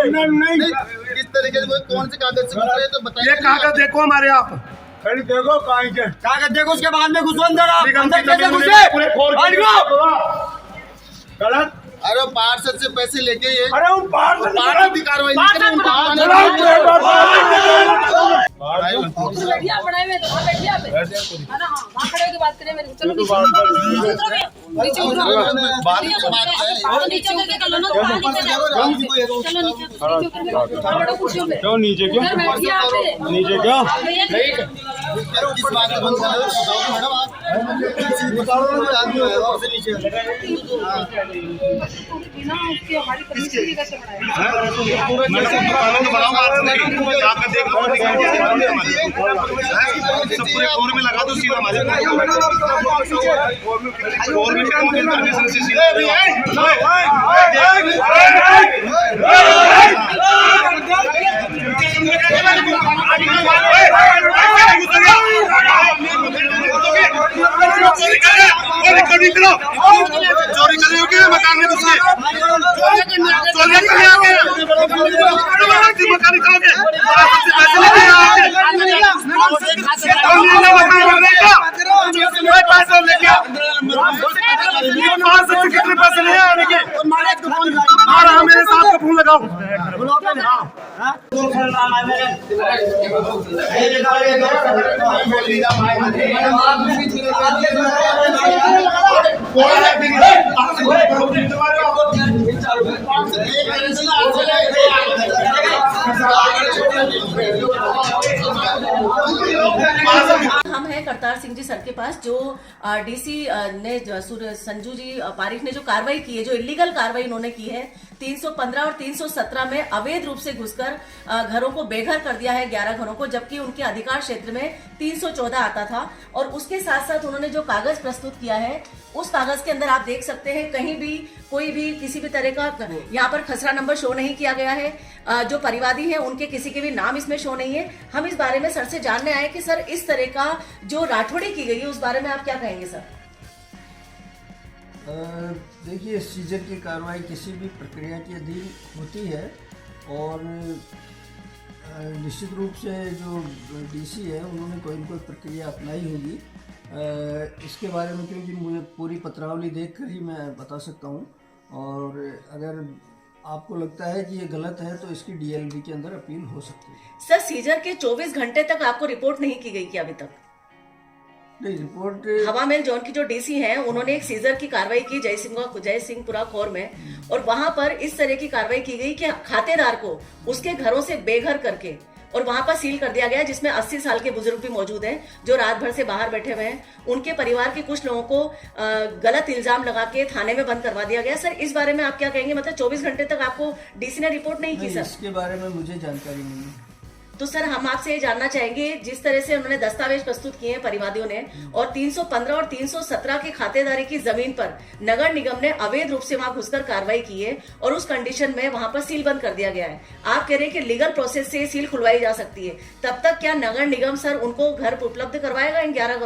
नहीं। किस तरीके से कौन से कागज से घुस रहे तो बताइए। ये कागज देखो हमारे आप, अरे देखो कागज देखो, उसके बाद में घुसो अंदर आप। अंदर कैसे घुसे? गलत। अरे पार्षद से पैसे लेके ये अरे वो पार्षद की कार्रवाई नहीं करें, उनको बैठिए आप, बनाए हुए तो हाँ बैठिए आप, है ना? हाँ वहाँ खड़े होकर बात करें मेरे से। चलो नीचे उतरो, नीचे उतर के कर लो ना, तो बाहर निकल जाओ। चलो नीचे कुर्सियों पे। क्यों नीचे क्यों? उधर बैठिए आप। नीचे क्यों? किस बात से बंद कर रहे हो बताओ मैडम आप। बिना उसके हमारी परमिशन की कैसे बनाए? पूरे में लगा दो सीधा हमारे चोरी कर रहे हो क्या मकान में घुस के? चोरी करने आ गए, मकान खाओगे, पैसे लेके आओगे, पैसे लेके कितने पैसे ले आने के? और मेरे साथ का फोन लगाओ। हम हैं करतार सिंह जी सर के पास, जो डीसी ने संजू जी पारिक ने जो कार्रवाई की है, जो इलीगल कार्रवाई उन्होंने की है 315 और 317 में अवैध रूप से घुसकर घरों को बेघर कर दिया है 11 घरों को, जबकि उनके अधिकार क्षेत्र में 314 आता था। और उसके साथ साथ उन्होंने जो कागज प्रस्तुत किया है, उस कागज के अंदर आप देख सकते हैं कहीं भी कोई भी किसी भी तरह का यहाँ पर खसरा नंबर शो नहीं किया गया है। जो परिवादी हैं उनके किसी के भी नाम इसमें शो नहीं है। हम इस बारे में सर से जानने आए कि सर इस तरह का जो राठौड़ी की गई है उस बारे में आप क्या कहेंगे सर? देखिए, सीजर की कार्रवाई किसी भी प्रक्रिया के अधीन होती है और निश्चित रूप से जो डीसी है उन्होंने कोई न कोई प्रक्रिया अपनाई होगी। इसके बारे में क्योंकि मुझे पूरी पत्रावली देखकर ही मैं बता सकता हूँ, और अगर आपको लगता है कि ये गलत है तो इसकी डीएलबी के अंदर अपील हो सकती है। सर सीजर के 24 घंटे तक आपको रिपोर्ट नहीं की गई क्या अभी तक? नहीं, रिपोर्ट हवामेल जोन की जो डीसी हैं उन्होंने एक सीजर की कार्रवाई की जय सिंहपुरा खोर में, और वहां पर इस तरह की कार्रवाई की गई कि खातेदार को उसके घरों से बेघर करके और वहां पर सील कर दिया गया, जिसमें 80 साल के बुजुर्ग भी मौजूद हैं जो रात भर से बाहर बैठे हुए हैं। उनके परिवार के कुछ लोगों को गलत इल्जाम लगा के थाने में बंद करवा दिया गया। सर इस बारे में आप क्या कहेंगे? मतलब 24 घंटे तक आपको डीसी ने रिपोर्ट नहीं की? सर इसके बारे में मुझे जानकारी नहीं है। तो सर हम आपसे ये जानना चाहेंगे, जिस तरह से उन्होंने दस्तावेज प्रस्तुत किए हैं परिवादियों ने, और 315 और 317 की खातेदारी की जमीन पर नगर निगम ने अवैध रूप से वहां घुसकर कार्रवाई की है और उस कंडीशन में वहां पर सील बंद कर दिया गया है। आप कह रहे हैं कि लीगल प्रोसेस से सील खुलवाई जा सकती है, तब तक क्या नगर निगम सर उनको घर उपलब्ध करवाएगा इन 11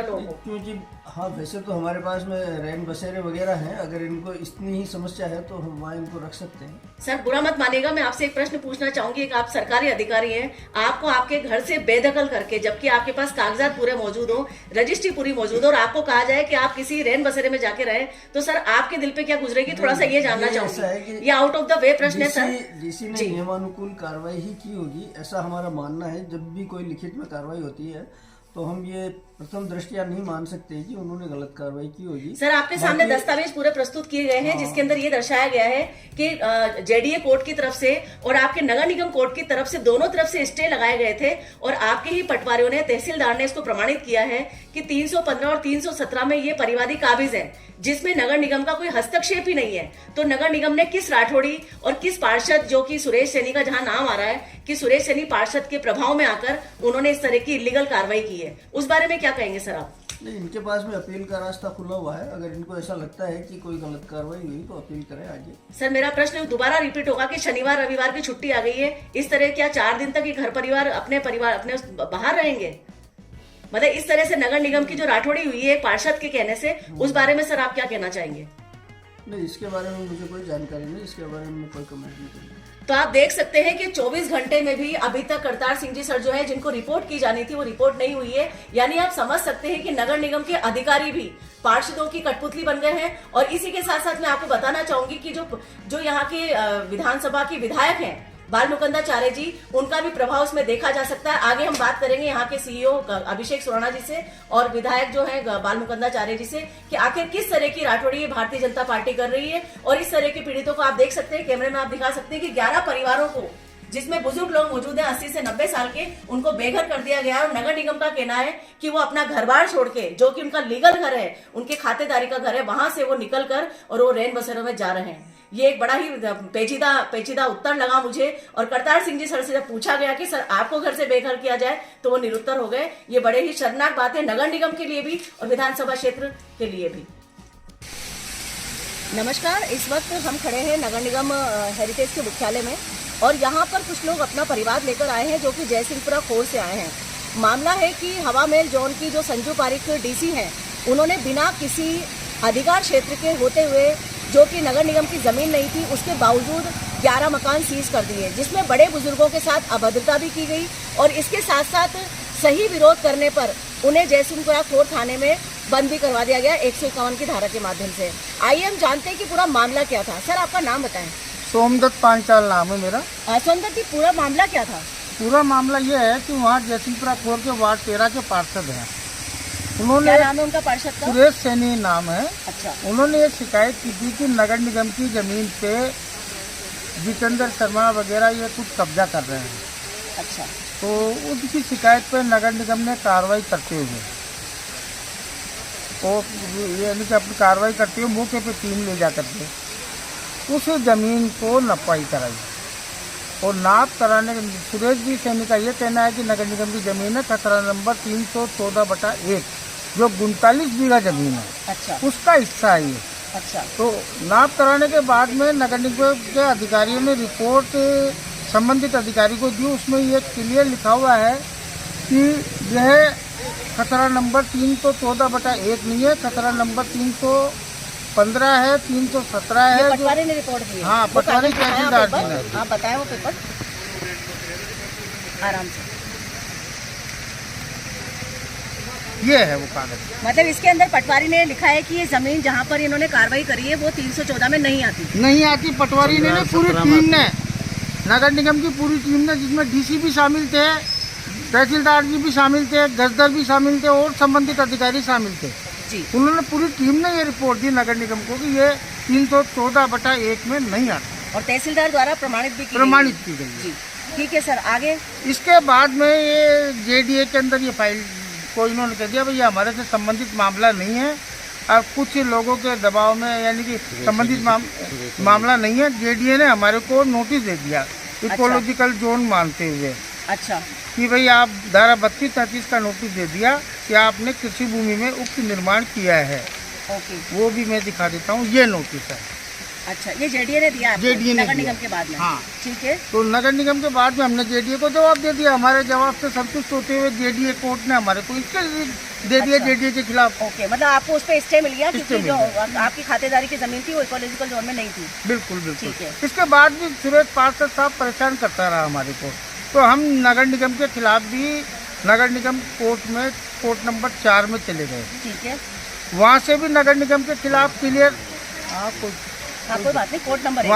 लोगों को? क्योंकि हाँ, वैसे तो हमारे पास में रैन बसेरे वगैरह हैं, अगर इनको इतनी ही समस्या है तो हम वहाँ इनको रख सकते हैं। सर बुरा मत मानिएगा, मैं आपसे एक प्रश्न पूछना चाहूंगी। एक आप सरकारी अधिकारी हैं, आपको आपके घर से बेदखल करके, जबकि आपके पास कागजात पूरे मौजूद हो, रजिस्ट्री पूरी मौजूद हो, और आपको कहा जाए कि आप किसी रैन बसेरे में जाके रहे, तो सर आपके दिल पे क्या गुजरेगी? थोड़ा सा ये जानना चाहूंगी। ये आउट ऑफ द वे प्रश्न है सर। डीसी ने नियमानुकूल कार्रवाई ही की होगी, ऐसा हमारा मानना है। जब भी कोई लिखित में कार्रवाई होती है तो हम ये प्रथम दृष्टया नहीं मान सकते कि उन्होंने गलत कार्रवाई की होगी। सर आपके सामने दस्तावेज पूरे प्रस्तुत किए गए हैं, जिसके अंदर ये दर्शाया गया है कि जेडीए कोर्ट की तरफ से और आपके नगर निगम कोर्ट की तरफ से दोनों तरफ से स्टे लगाए गए थे, और आपके ही पटवारियों ने, तहसीलदार ने इसको प्रमाणित किया है कि 315 और 317 में ये परिवादी काबिज है, जिसमें नगर निगम का कोई हस्तक्षेप ही नहीं है। तो नगर निगम ने किस राठौड़ी और किस पार्षद, जो कि सुरेश सैनी का जहां नाम आ रहा है कि सुरेश सैनी पार्षद के प्रभाव में आकर उन्होंने इस तरह की इलीगल कार्रवाई की है, उस बारे में क्या कहेंगे सर आप? नहीं, इनके पास में अपील का रास्ता खुला हुआ है। अगर इनको ऐसा लगता है कि कोई गलत कार्रवाई हुई तो अपील करें आगे। सर मेरा प्रश्न दोबारा रिपीट होगा कि शनिवार रविवार की छुट्टी आ गई है, इस तरह क्या 4 दिन तक ये घर परिवार अपने बाहर रहेंगे? मतलब इस तरह से नगर निगम की जो राठौड़ी हुई है पार्षद के कहने से, उस बारे में सर आप क्या कहना चाहेंगे? नहीं, इसके बारे में मुझे कोई जानकारी नहीं, इसके बारे में मैं कोई कमेंट नहीं करूँगा। तो आप देख सकते हैं कि 24 घंटे में भी अभी तक करतार सिंह जी सर जो है जिनको रिपोर्ट की जानी थी वो रिपोर्ट नहीं हुई है। यानी आप समझ सकते हैं कि नगर निगम के अधिकारी भी पार्षदों की कठपुतली बन गए हैं। और इसी के साथ साथ मैं आपको बताना चाहूंगी कि जो यहाँ के विधानसभा के विधायक हैं बालमुकुंदाचार्य जी, उनका भी प्रभाव उसमें देखा जा सकता है। आगे हम बात करेंगे यहाँ के सीईओ अभिषेक सुराणा जी से और विधायक जो है बालमुकुंदाचार्य जी से कि आखिर किस तरह की राठौड़ी भारतीय जनता पार्टी कर रही है। और इस तरह के पीड़ितों को आप देख सकते हैं, कैमरे में आप दिखा सकते हैं कि 11 परिवारों को, जिसमें बुजुर्ग लोग मौजूद हैं 80 से 90 साल के, उनको बेघर कर दिया गया है। और नगर निगम का कहना है कि वो अपना घर बार छोड़ के, जो कि उनका लीगल घर है, उनके खातेदारी का घर है, वहां से वो निकल कर और वो रैन बसेरों में जा रहे हैं। ये एक बड़ा ही पेचीदा उत्तर लगा मुझे। और करतार सिंह जी सर से जब पूछा गया कि सर आपको घर से बेघर किया जाए तो वो निरुत्तर हो गए। ये बड़े ही शर्मनाक बात है नगर निगम के लिए भी और विधानसभा क्षेत्र के लिए भी। नमस्कार, इस वक्त हम खड़े हैं नगर निगम हेरिटेज के मुख्यालय में और यहाँ पर कुछ लोग अपना परिवार लेकर आए हैं जो कि जयसिंहपुरा खोर से आए हैं। मामला है कि हवा महल जोन की जो संजू पारिक डीसी हैं, उन्होंने बिना किसी अधिकार क्षेत्र के होते हुए, जो कि नगर निगम की जमीन नहीं थी, उसके बावजूद 11 मकान सीज कर दिए, जिसमें बड़े बुजुर्गों के साथ अभद्रता भी की गई। और इसके साथ साथ सही विरोध करने पर उन्हें जयसिंहपुरा खोर थाने में बंद भी करवा दिया गया 151 की धारा के माध्यम से। आइए हम जानते हैं कि पूरा मामला क्या था। सर आपका नाम बताएं। सोमदत्त पांचाल नाम है मेरा। सोमदत्त जी, पूरा मामला क्या था? पूरा मामला ये है कि वहाँ जयसिंहपुरा खोर के वार्ड 13 के पार्षद हैं, उन्होंने, क्या नाम है उनका पार्षद का? सुरेश सैनी नाम है। अच्छा। उन्होंने ये शिकायत की थी कि नगर निगम की जमीन पे जितेंद्र शर्मा वगैरह ये कुछ कब्जा कर रहे हैं। अच्छा। तो उनकी शिकायत पे नगर निगम ने कार्रवाई करते हुए, तो यानी कि अपनी कार्रवाई करते हुए मौके पे टीम ले जा करके उस जमीन को नपाई कराई। और नाप कराने के सुरेश जी सैनी का ये कहना है कि नगर निगम की जमीन है खतरा नंबर 314/1, जो 39 बीघा जमीन है। अच्छा। उसका हिस्सा है ये। अच्छा। तो नाप कराने के बाद में नगर निगम के अधिकारियों ने रिपोर्ट संबंधित अधिकारी को दी। उसमें ये क्लियर लिखा हुआ है कि यह खतरा नंबर 314/1 नहीं है, खतरा नंबर 315 है, 317 है। पटवारी ने रिपोर्ट दी है। हाँ, पटवारी तहसीलदार जी ने। हाँ, बताएं वो पेपर आराम से। ये है वो कागज। मतलब इसके अंदर पटवारी ने लिखा है कि ये जमीन जहाँ पर इन्होंने कार्रवाई करी है वो 314 में नहीं आती। पटवारी ने पूरी टीम ने, नगर निगम की पूरी टीम ने, जिसमें डीसी भी शामिल थे, तहसीलदार जी भी शामिल थे, गजदर भी शामिल थे और संबंधित अधिकारी शामिल थे जी। उन्होंने पूरी टीम ने ये रिपोर्ट दी नगर निगम को कि ये 314/1 में नहीं आता और तहसीलदार द्वारा प्रमाणित भी की गई जी। ठीक है सर, आगे? इसके बाद में ये जेडीए के अंदर ये फाइल को इन्होंने कह दिया भैया हमारे से संबंधित मामला नहीं है। अब कुछ लोगों के दबाव में, यानी कि संबंधित मामला नहीं है, जेडीए ने हमारे को नोटिस दे दिया इकोलॉजिकल जोन मानते हुए। अच्छा। कि भाई आप धारा 32-33 का नोटिस दे दिया कि आपने कृषि भूमि में उक्त निर्माण किया है। ओके। वो भी मैं दिखा देता हूँ, ये नोटिस है। अच्छा, ये जेडीए ने दिया आपको? जेडीए ने नगर दिया। निगम के बाद में? हाँ। ठीक है। तो नगर निगम के बाद में हमने जेडीए को जवाब दे दिया। हमारे जवाब से संतुष्ट होते हुए जेडीए कोर्ट ने हमारे को स्टे दे दिया। अच्छा। जेडीए के खिलाफ। ओके, मतलब आपको उस पर स्टे मिल गया क्योंकि मिल जो गया। आपकी खातेदारी की जमीन थी वो इकोलॉजिकल जोन में नहीं थी। बिल्कुल बिल्कुल। ठीक है। इसके बाद भी सुरेश पार्षद साहब परेशान करता रहा हमारे को, तो हम नगर निगम के खिलाफ भी नगर निगम कोर्ट नंबर 4 में चले गए। ठीक है। वहाँ से भी नगर निगम के खिलाफ क्लियर, कोई बात नहीं, कोर्ट नंबर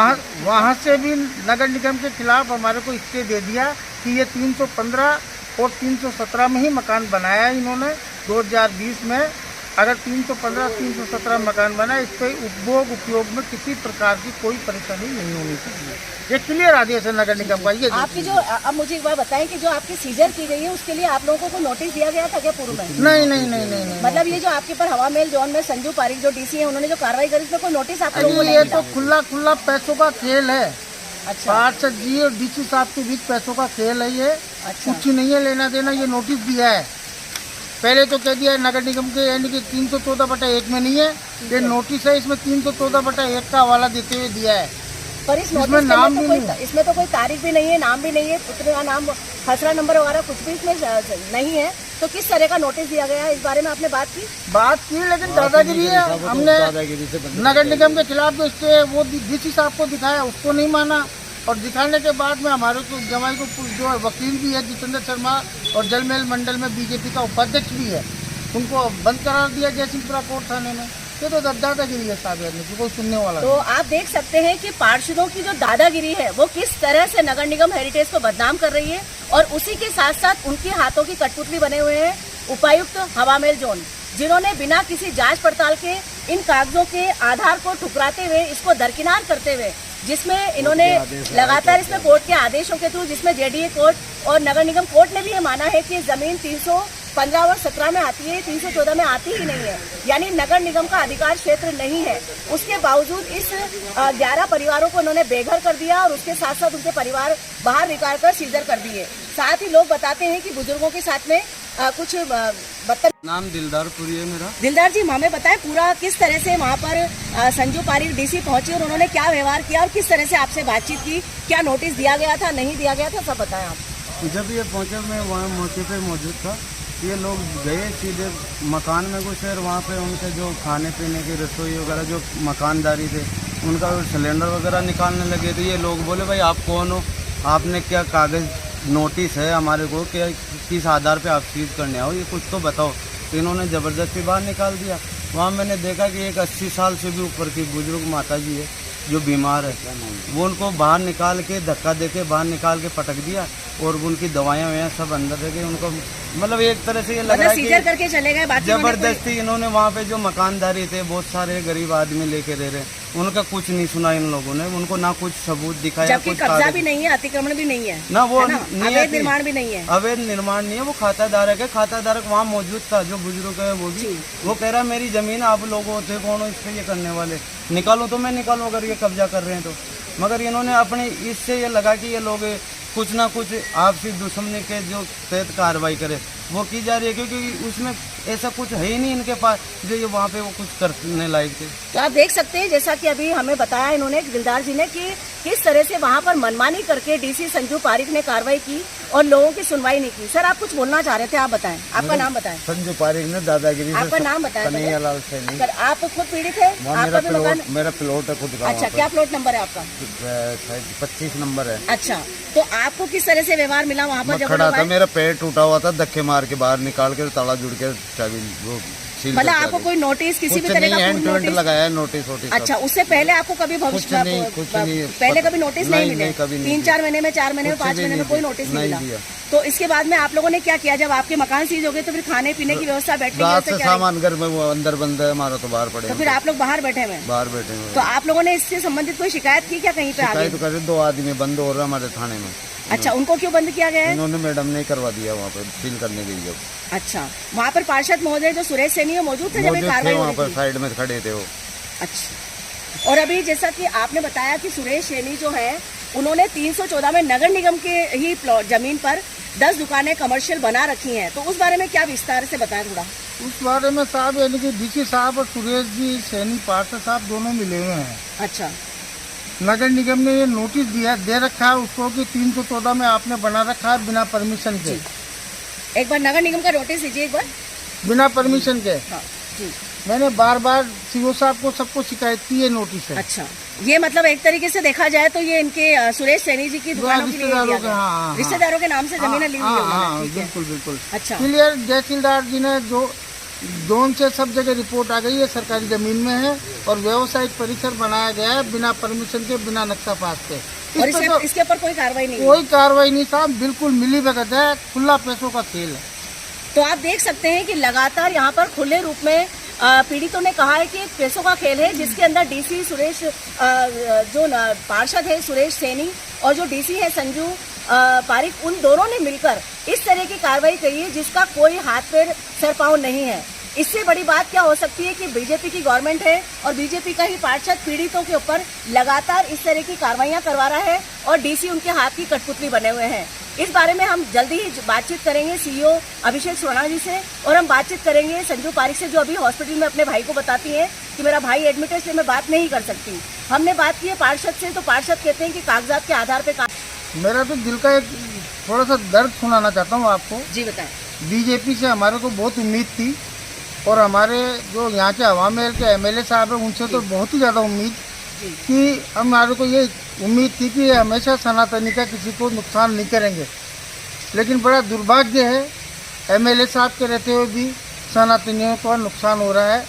वहाँ से भी नगर निगम के खिलाफ हमारे को स्टे दे दिया कि ये 315 और 317 में ही मकान बनाया है इन्होंने 2020 में। अगर 315-317 मकान बना, इस पर उपभोग उपयोग में किसी प्रकार की कोई परेशानी नहीं होनी चाहिए। ये क्लियर आदेश है नगर निगम का। ये आपकी जो, अब मुझे एक बात बताएं कि जो आपकी सीजर की गई है उसके लिए आप लोगों को नोटिस दिया गया था क्या पूर्व में? नहीं। मतलब ये जो आपके पर हवा महल जोन में संजू पारिक जो डीसी है उन्होंने जो कार्रवाई करी उसमें कोई नोटिस आप लोगों को नहीं ये मिला? तो खुला पैसों का खेल है। अच्छा। पार्षद जी और डीसी साहब के बीच पैसों का खेल है ये। अच्छा। कुछ नहीं है लेना देना। ये नोटिस दिया है, पहले तो कह दिया है नगर निगम के, यानी कि 314/1 में नहीं है, ये नोटिस है, इसमें 314/1 का हवाला देते हुए दिया है। पर इस नोटिस में नाम भी नहीं, इसमें तो कोई तारीख भी नहीं है, नाम भी नहीं है, उतना नाम खसरा नंबर वगैरह कुछ भी इसमें नहीं है। तो किस तरह का नोटिस दिया गया है, इस बारे में आपने बात की? लेकिन दादागिरी है। हमने नगर निगम के खिलाफ जो स्टे वो डीसी साहब को दिखाया, उसको नहीं माना, और दिखाने के बाद में हमारे को जमाई को जो वकील भी है जितेंद्र शर्मा और जलमहल मंडल में बीजेपी का उपाध्यक्ष भी है, उनको बंद करार दिया जयसिंहपुरा कोर्ट थाने में। ये तो दादागिरी है साहब, कोई सुनने वाला। तो आप देख सकते हैं कि पार्षदों की जो दादागिरी है वो किस तरह से नगर निगम हेरिटेज को बदनाम कर रही है, और उसी के साथ साथ उनके हाथों की कठपुतली बने हुए हैं उपायुक्त हवामेल जोन, जिन्होंने बिना किसी जांच पड़ताल के इन कागजों के आधार को ठुकराते हुए, इसको दरकिनार करते हुए, जिसमें इन्होंने लगातार इसमें कोर्ट के आदेशों के थ्रू, जिसमें जेडीए कोर्ट और नगर निगम कोर्ट ने भी ये माना है कि जमीन 315 और 17 में आती है, 314 में आती ही नहीं है, यानी नगर निगम का अधिकार क्षेत्र नहीं है। उसके बावजूद इस 11 परिवारों को इन्होंने बेघर कर दिया और उसके साथ साथ उनके परिवार बाहर निकाल कर सीजर कर दिए। साथ ही लोग बताते हैं कि बुजुर्गों के साथ में कुछ नाम दिलदार पुरी है मेरा। दिलदार जी, हमें बताएं पूरा किस तरह से वहाँ पर संजू पारीक डीसी पहुंचे और उन्होंने क्या व्यवहार किया और किस तरह से आपसे बातचीत की, क्या नोटिस दिया गया था, नहीं दिया गया था, सब बताएं आप। जब ये पहुंचे मैं वहाँ मौके पे मौजूद था। ये लोग गए सीधे मकान में घुसे और वहाँ पे उनके जो खाने पीने की रसोई वगैरह जो मकानदारी थे उनका सिलेंडर वगैरह निकालने लगे। तो ये लोग बोले भाई आप कौन हो, आपने क्या कागज़ नोटिस है हमारे को, क्या किस आधार पे आप सीज करने आओ, ये कुछ तो बताओ। तो इन्होंने ज़बरदस्ती बाहर निकाल दिया। वहाँ मैंने देखा कि एक 80 साल से भी ऊपर की बुजुर्ग माता जी है जो बीमार है, वो उनको बाहर निकाल के धक्का देके बाहर निकाल के पटक दिया और उनकी दवाइयाँ वहाँ सब अंदर रह गई। उनको मतलब एक तरह से ये लग रहा है सीजर करके चले गए। जबरदस्ती इन्होंने वहाँ पे जो मकानदारी थे, बहुत सारे गरीब आदमी लेके रह रहे, उनका कुछ नहीं सुना इन लोगों ने, उनको ना कुछ सबूत दिखाया, जबकि कब्जा भी नहीं है, अतिक्रमण भी नहीं है ना, वो अवैध निर्माण भी नहीं है, अवैध निर्माण नहीं है, वो खाताधारक है। खाताधारक वहाँ मौजूद था, जो बुजुर्ग है वो भी, वो कह रहा मेरी जमीन, आप लोग होते कौन हो इस पे ये करने वाले, निकालूं तो मैं निकालूं अगर ये कब्जा कर रहे हैं तो। मगर इन्होंने अपनी इससे ये लगा कि ये लोग कुछ ना कुछ आपसी दुश्मनी के जो तहत कार्रवाई करे वो की जा रही है, क्योंकि उसमें ऐसा कुछ है ही नहीं इनके पास जो ये वहाँ पे वो कुछ करने लायक थे। तो आप देख सकते हैं जैसा कि अभी हमें बताया इन्होंने दिलदार जी ने कि किस तरह से वहाँ पर मनमानी करके डीसी संजू पारीक ने कार्रवाई की और लोगों की सुनवाई नहीं की। सर आप कुछ बोलना चाह रहे थे, आप बताएं, आपका नाम बताएं। संजू पारीक ने दादागिरी, आपका नाम बताएं। कन्हैयालाल सैनी। सर आप खुद पीड़ित है? आपका भी मकान? मेरा प्लॉट है खुद का। अच्छा, क्या प्लॉट नंबर है आपका? 25 नंबर है। अच्छा, तो आपको किस तरह से व्यवहार मिला वहाँ पर? जब खड़ा था, मेरा पैर टूटा हुआ था, धक्के मार के बाहर निकाल के ताला जुड़ के चाबी वो सील। मतलब आपको कोई नोटिस किसी भी तरह का नोटिस लगाया है? नोटिस। अच्छा, उससे पहले आपको कभी भविष्य पहले कभी नोटिस नहीं मिले? 3-4 महीने में, 4 महीने में, 5 महीने में कोई नोटिस नहीं मिला? तो इसके बाद में आप लोगों ने क्या किया? जब आपके मकान सीज हो गए तो फिर खाने पीने की व्यवस्था, बैठने की व्यवस्था क्या? सामान घर में वो अंदर बंद है हमारा, तो बाहर पड़े। तो फिर आप लोग बाहर बैठे हुए? बाहर बैठे हुए। तो आप लोगों ने इससे संबंधित कोई शिकायत की क्या कहीं पे? आगे तो करे 2 आदमी बंद हो रहे हमारे थाने में। अच्छा, उनको क्यों बंद किया गया है? इन्होंने मैडम ने करवा दिया वहाँ पर सील करने के लिए। अच्छा, वहाँ पर पार्षद महोदय जो सुरेश सैनी मौजूद थे जब ये कार्रवाई वहाँ पर साइड में खड़े थे वो। अच्छा, और अभी जैसा कि आपने बताया कि सुरेश सैनी जो है उन्होंने 314 में नगर निगम के ही प्लॉट जमीन पर 10 दुकानें कमर्शियल बना रखी हैं, तो उस बारे में क्या विस्तार से बताएं थोड़ा। उस बारे में साहब यानी कि डीसी साहब और सुरेश जी सैनी पार्षद साहब दोनों मिले हुए हैं। अच्छा, नगर निगम ने ये नोटिस दे रखा है उसको कि 314 में आपने बना रखा है बिना परमिशन के। एक बार नगर निगम का नोटिस दीजिए, एक बार। बिना परमिशन के। हाँ जी, मैंने बार सीओ साहब को सबको शिकायत की है नोटिस है। अच्छा, ये मतलब एक तरीके से देखा जाए तो ये इनके सुरेश सैनी जी की दुकानों के लिए रिश्तेदारों के नाम से जमीनें ली हुई है। बिल्कुल बिल्कुल। अच्छा, क्लियर। जयसिलदार जी ने जो जोन से सब जगह रिपोर्ट आ गई है, सरकारी जमीन में है और व्यवसायिक परिसर बनाया गया है बिना परमिशन के, बिना नक्शा पास के। और इसके ऊपर कोई कार्रवाई नहीं? कोई कार्रवाई नहीं साहब, बिल्कुल मिली भगत है, खुला पैसों का खेल है। तो आप देख सकते हैं कि लगातार यहाँ पर खुले रूप में पीड़ितों ने कहा है कि एक पैसों का खेल है, जिसके अंदर डीसी सुरेश जो पार्षद है सुरेश सैनी और जो डीसी है संजू पारीक, उन दोनों ने मिलकर इस तरह की कार्रवाई करी है जिसका कोई हाथ पैर सर पाँव नहीं है। इससे बड़ी बात क्या हो सकती है कि बीजेपी की गवर्नमेंट है और बीजेपी का ही पार्षद पीड़ितों के ऊपर लगातार इस तरह की कार्रवाइयां करवा रहा है और डीसी उनके हाथ की कठपुतली बने हुए हैं। इस बारे में हम जल्दी ही बातचीत करेंगे सीईओ अभिषेक सुराणा जी से, और हम बातचीत करेंगे संजू पारीक से, जो अभी हॉस्पिटल में अपने भाई को बताती हैं कि मेरा भाई एडमिट है इसलिए मैं बात नहीं कर सकती। हमने बात की है पार्षद से, तो पार्षद कहते हैं कि कागजात के आधार पर। मेरा तो दिल का एक थोड़ा सा दर्द सुनाना चाहता हूँ आपको। जी बताएं। बीजेपी से हमारे को बहुत उम्मीद थी और हमारे जो यहाँ के अवामेर के एमएलए साहब हैं उनसे तो बहुत ही ज़्यादा उम्मीद कि हमारे को ये उम्मीद थी कि ये हमेशा सनातनी का किसी को नुकसान नहीं करेंगे। लेकिन बड़ा दुर्भाग्य है एमएलए साहब के रहते हुए भी सनातनियों का नुकसान हो रहा है।